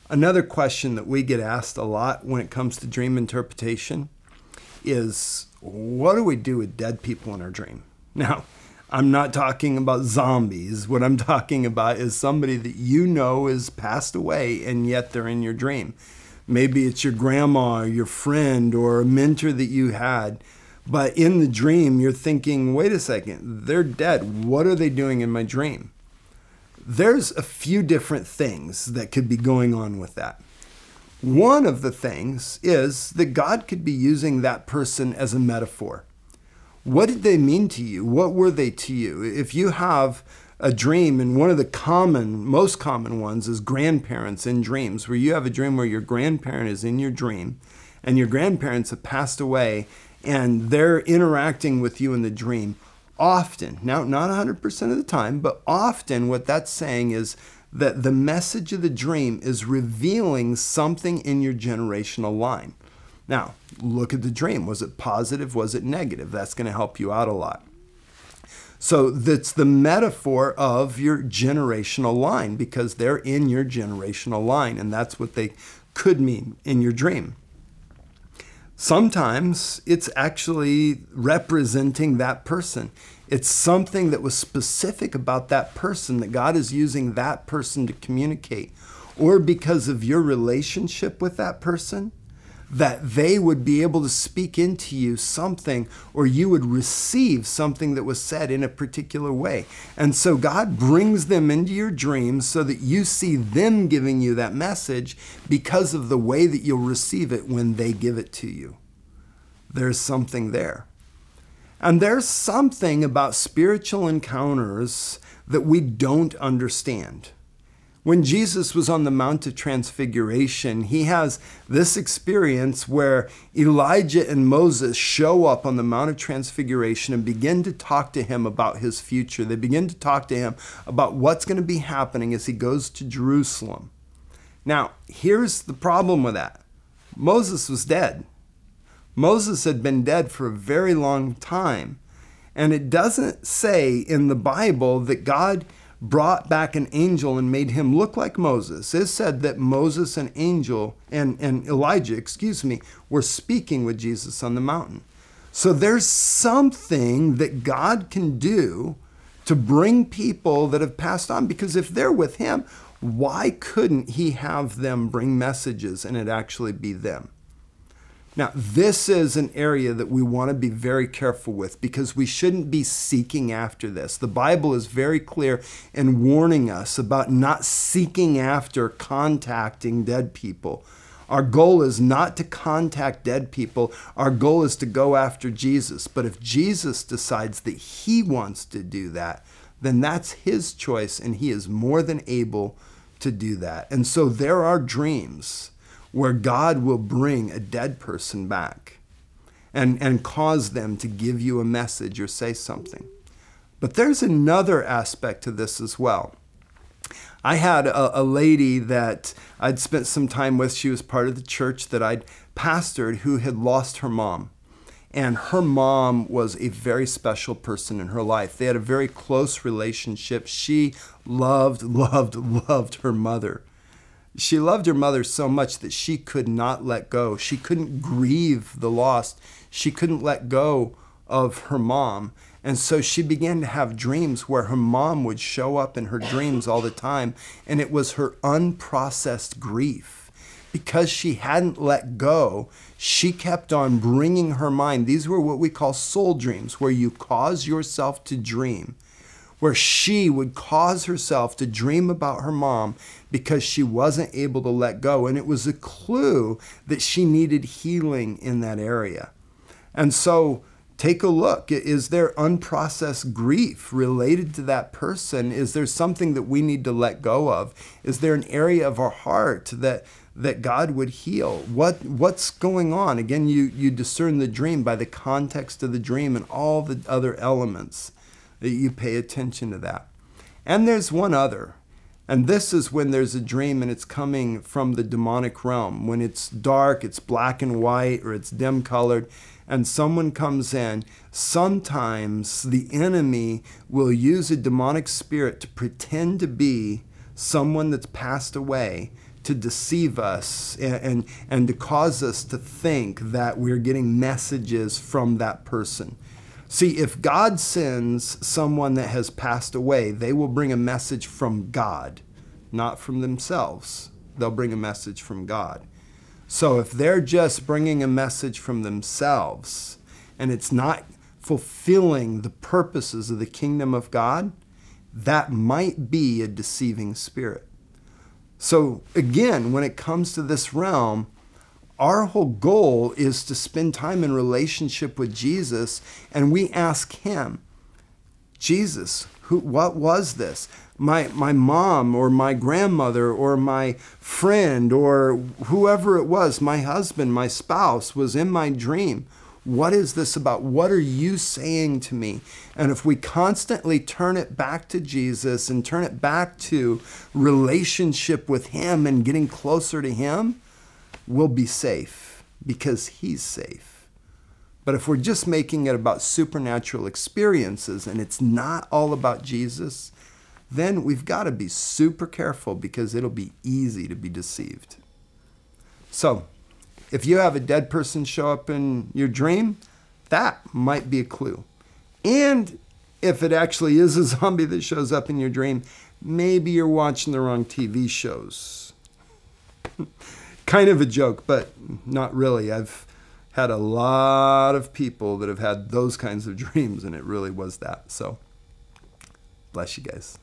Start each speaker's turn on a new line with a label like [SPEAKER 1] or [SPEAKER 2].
[SPEAKER 1] Another question that we get asked a lot when it comes to dream interpretation is, what do we do with dead people in our dream? Now, I'm not talking about zombies. What I'm talking about is somebody that you know is passed away and yet they're in your dream. Maybe it's your grandma or your friend or a mentor that you had. But in the dream, you're thinking, wait a second, they're dead. What are they doing in my dream? There's a few different things that could be going on with that. One of the things is that God could be using that person as a metaphor. What did they mean to you? What were they to you? If you have a dream, and one of the most common ones is grandparents in dreams, where you have a dream where your grandparent is in your dream and your grandparents have passed away and they're interacting with you in the dream. Often, now not 100% of the time, but often what that's saying is that the message of the dream is revealing something in your generational line. Now, look at the dream. Was it positive? Was it negative? That's going to help you out a lot. So that's the metaphor of your generational line, because they're in your generational line, and that's what they could mean in your dream. Sometimes it's actually representing that person. It's something that was specific about that person, that God is using that person to communicate. Or because of your relationship with that person, that they would be able to speak into you something, or you would receive something that was said in a particular way. And so God brings them into your dreams so that you see them giving you that message because of the way that you'll receive it when they give it to you. There's something there. And there's something about spiritual encounters that we don't understand. When Jesus was on the Mount of Transfiguration, he has this experience where Elijah and Moses show up on the Mount of Transfiguration and begin to talk to him about his future. They begin to talk to him about what's going to be happening as he goes to Jerusalem. Now, here's the problem with that. Moses was dead. Moses had been dead for a very long time. And it doesn't say in the Bible that God brought back an angel and made him look like Moses. It said that Moses and Elijah, were speaking with Jesus on the mountain. So there's something that God can do to bring people that have passed on, because if they're with him, why couldn't he have them bring messages and it actually be them? Now, this is an area that we want to be very careful with, because we shouldn't be seeking after this. The Bible is very clear in warning us about not seeking after contacting dead people. Our goal is not to contact dead people. Our goal is to go after Jesus. But if Jesus decides that he wants to do that, then that's his choice, and he is more than able to do that. And so there are dreams where God will bring a dead person back and cause them to give you a message or say something. But there's another aspect to this as well. I had a lady that I'd spent some time with. She was part of the church that I'd pastored, who had lost her mom. And her mom was a very special person in her life. They had a very close relationship. She loved her mother. She loved her mother so much that she could not let go. She couldn't grieve the loss. She couldn't let go of her mom. And so she began to have dreams where her mom would show up in her dreams all the time. And it was her unprocessed grief. Because she hadn't let go, she kept on bringing her mind. These were what we call soul dreams, where you cause yourself to dream, where she would cause herself to dream about her mom because she wasn't able to let go. And it was a clue that she needed healing in that area. And so take a look. Is there unprocessed grief related to that person? Is there something that we need to let go of? Is there an area of our heart that God would heal? What's going on? Again, you discern the dream by the context of the dream and all the other elements. That you pay attention to that. And there's one other. And this is when there's a dream and it's coming from the demonic realm. When it's dark, it's black and white, or it's dim colored, and someone comes in. Sometimes the enemy will use a demonic spirit to pretend to be someone that's passed away, to deceive us and to cause us to think that we're getting messages from that person. See, if God sends someone that has passed away, they will bring a message from God, not from themselves. They'll bring a message from God. So if they're just bringing a message from themselves and it's not fulfilling the purposes of the kingdom of God, that might be a deceiving spirit. So again, when it comes to this realm, our whole goal is to spend time in relationship with Jesus, and we ask him, Jesus, what was this? My mom or my grandmother or my friend or whoever it was, my husband, my spouse was in my dream. What is this about? What are you saying to me? And if we constantly turn it back to Jesus and turn it back to relationship with him and getting closer to him, we'll be safe because he's safe. But if we're just making it about supernatural experiences and it's not all about Jesus, then we've got to be super careful because it'll be easy to be deceived. So, if you have a dead person show up in your dream, that might be a clue. And if it actually is a zombie that shows up in your dream, maybe you're watching the wrong TV shows. Kind of a joke, but not really. I've had a lot of people that have had those kinds of dreams, and it really was that. So, bless you guys.